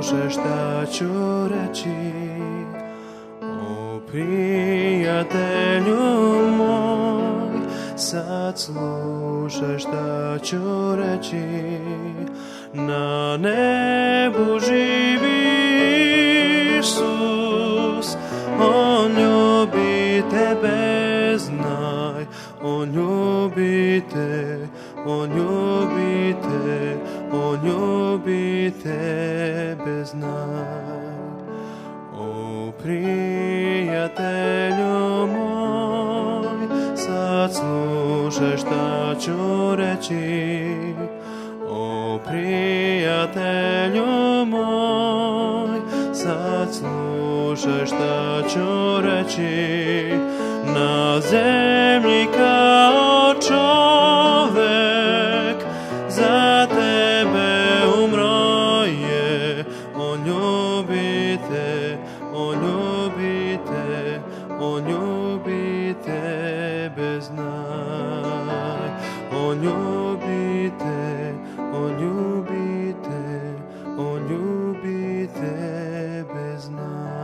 slušaj šta ću reći. O prijatelju moj, sad slušaj šta ću reći. Na nebu živi Isus, On ljubi tebe, znaj. On ljubi te, On ljubi te, On ljubi tebe, znaj. O prijatelju moj, sad slušaj šta ću reći. O prijatelju moj, sad slušaj šta ću reći. Na zemlji kao čovek za tebe umro je. On ljubi te, On ljubi te, On ljubi tebe, znaj. On ljubi te, On ljubi te, On ljubi tebe, znaj.